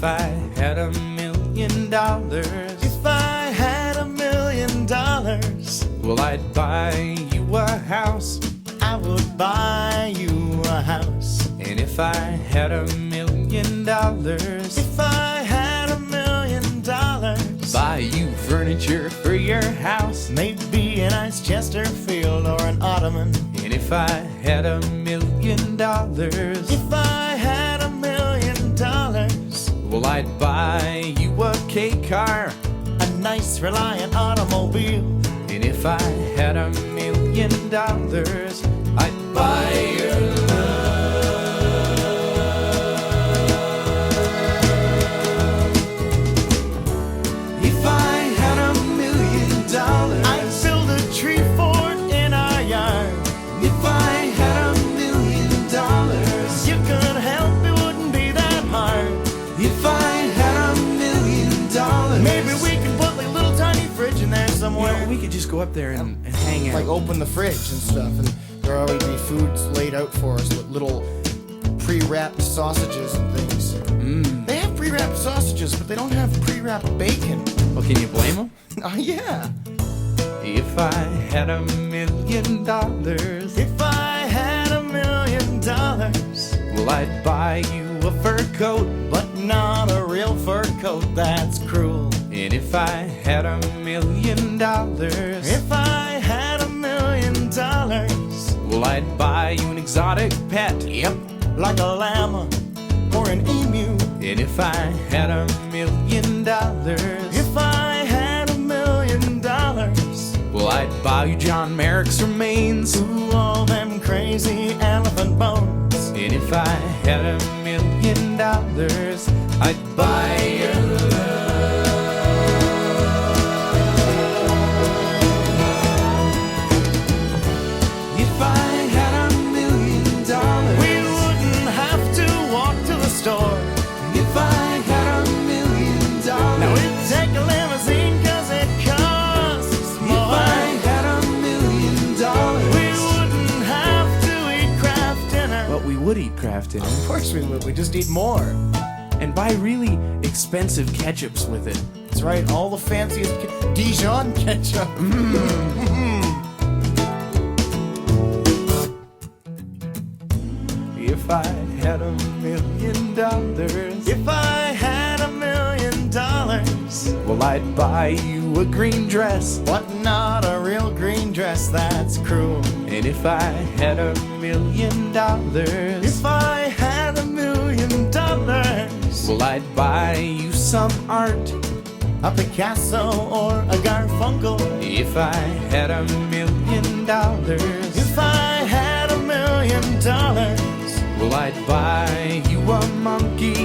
I had $1,000,000, if I had $1,000,000, well, I'd buy you a house. I would buy you a house. And if I had $1,000,000, If I had $1,000,000, buy you furniture for your house. maybe a nice Chesterfield or an ottoman. And if I had $1,000,000, If I had $1,000,000, well, I'd buy you a K car. a nice Reliant automobile. And if I had $1,000,000, I'd buy your love. If I had $1,000,000, I'd build a tree fort in our yard. if I had $1,000,000, You could help, it wouldn't be that hard. if I had $1,000,000, Maybe we could put like a little tiny fridge in there somewhere. we could just go up there and hang out. Like open the fridge and stuff, and there'll always be foods laid out for us with little pre-wrapped sausages and things. They have pre-wrapped sausages, but they don't have pre-wrapped bacon. Well, can you blame them? Yeah. If I had $1,000,000, If I had $1,000,000, well, I'd buy you a fur coat. but not a real fur coat, that's cruel. And if I had $1,000,000, If I had $1,000,000, well, I'd buy you an exotic pet. yep, like a llama or an emu. And if I had $1,000,000, If I had $1,000,000, well, I'd buy you John Merrick's remains. ooh, all them crazy elephant bones. And if I had $1,000,000, I'd buy your love. If I had $1,000,000, We wouldn't have to walk to the store. if I had $1,000,000, Now we'd take a limousine 'cause it costs if more. I had $1,000,000, We wouldn't have to eat Kraft dinner. but we would eat Kraft dinner Of course we would, we just eat more. and buy really expensive ketchups with it. That's right, all the fanciest Dijon ketchup. If I had $1,000,000, If I had $1,000,000, well, I'd buy you a green dress. but not a real green dress, that's cruel. And if I had $1,000,000, If I had $1,000,000, well, I'd buy you some art. a Picasso or a Garfunkel. If I had $1,000,000, If I had $1,000,000, well, I'd buy you a monkey.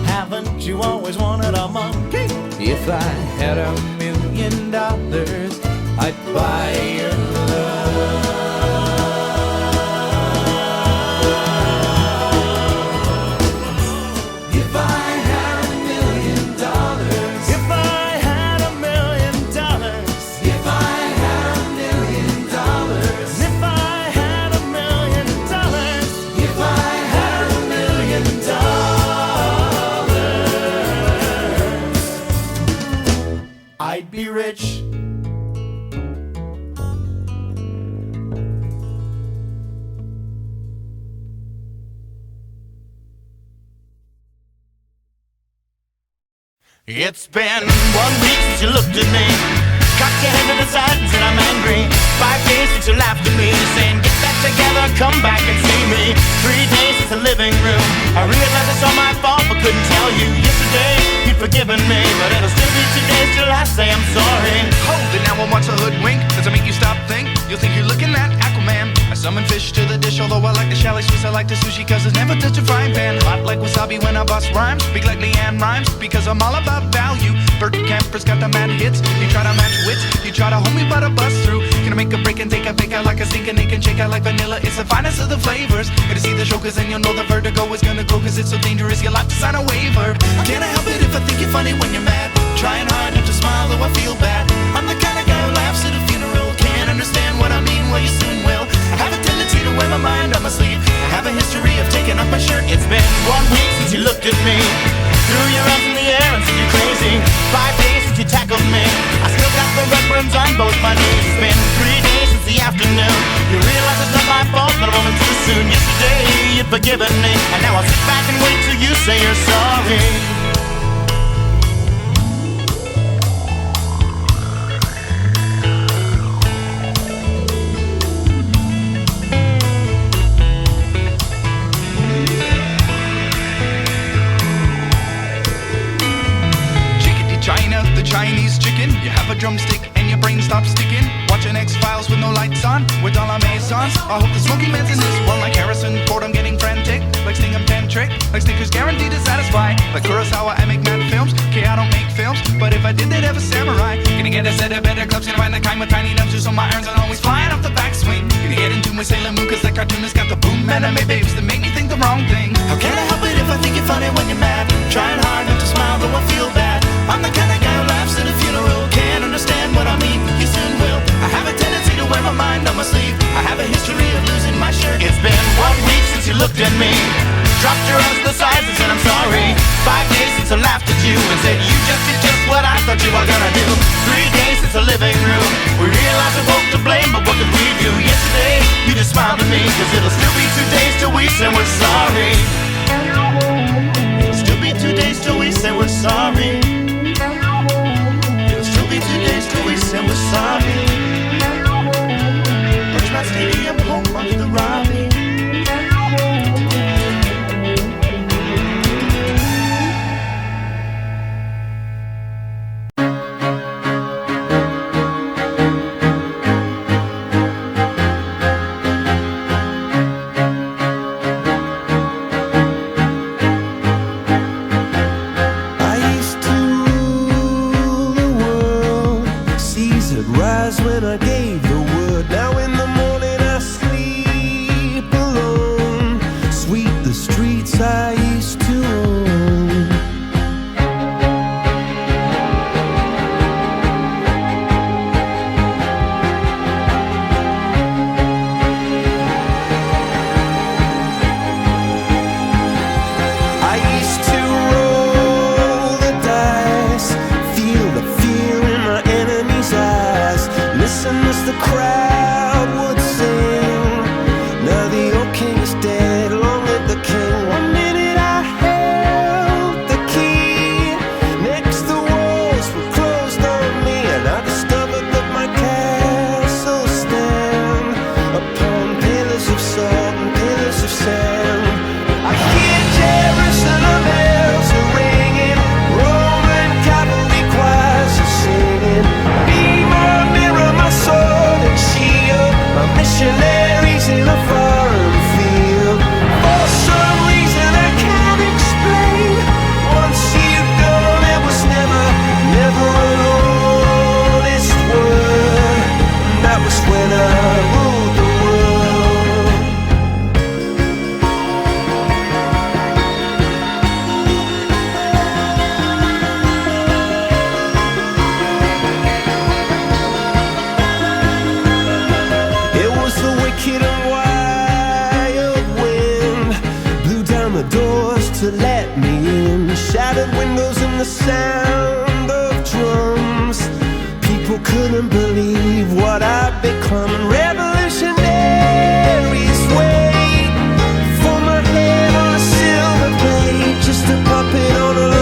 haven't you always wanted a monkey? If I had $1,000,000, I'd buy your love. If I had $1,000,000, If I had $1,000,000, if I had $1,000,000, if I had $1,000,000, if I had $1,000,000, I'd be rich. It's been 1 week since you looked at me, cocked your head to the side and said I'm angry. 5 days since you laughed at me, saying get back together, come back and see me. 3 days since the living room, I realized it's all my fault but couldn't tell you. Yesterday you'd forgiven me, but it'll still be 2 days till I say I'm sorry. Hold it now, I want to hoodwink. Does it make you stop think? You'll think you're looking at Aquaman. I summon fish to the dish, although I like the chalet Swiss, I like the sushi cause it's never touch a frying pan. Hot like wasabi when I bust rhymes, speak like Leanne rhymes, because I'm all about value. Bert Camper's got the mad hits, you try to match wits, you try to hold me but I bust through. Gonna make a break and take a fake out like a sneak and they can shake out like vanilla, it's the finest of the flavors. Gonna see the show cause then you'll know the vertigo is gonna go cause it's so dangerous, you'll have to sign a waiver. Can't I help it if I think you're funny when you're mad, trying hard not to smile though I feel bad. I'm the kind of guy who laughs at a funeral, can't understand what I mean, well you soon will. I have a tendency to wear my mind on my sleeve, I have a history of taking off my shirt. It's been 1 week since you looked at me, through your see. 5 days since you tackled me. I still got the red burns on both my knees. It's been 3 days since the afternoon. You realize it's not my fault, but a moment too soon. Yesterday you'd forgiven me, and now I'll sit back and wait till you say you're sorry. Chinese chicken, you have a drumstick and your brain stops sticking. Watching X-Files with no lights on, with all our maisons. I hope the smoking man's in this one like Harrison Ford. I'm getting frantic, like Sting I'm tantric, like Snickers guaranteed to satisfy. Like Kurosawa, I make mad films. Okay, I don't make films, but if I did, they'd have a samurai. Gonna get a set of better clubs, gonna find the kind with tiny nubs, so my irons are always flying off the backswing. Gonna get into my Sailor Moon, cause that cartoonist got the boom anime babes that make me think the wrong thing. How can I help it if I think you're funny when you're mad? Trying hard not to smile, though I feel bad. I'm the kind of guy who laughs at a funeral. Can't understand what I mean, you soon will. I have a tendency to wear my mind on my sleeve. I have a history of losing my shirt. It's been 1 week since you looked at me, dropped your arms to the sides and said I'm sorry. 5 days since I laughed at you and said you just did just what I thought you were gonna do. 3 days since the living room, we realized we're both to blame, but what could we do? Yesterday, you just smiled at me, cause it'll still be 2 days till we say we're sorry. It'll still be 2 days till we say we're sorry. It'll still be 2 days till we say we're sorry. Birchmount Stadium, home of the Robbie. to let me in. Shattered windows and the sound of drums. People couldn't believe what I'd become. Revolutionaries wait for my head on a silver plate, just a puppet on a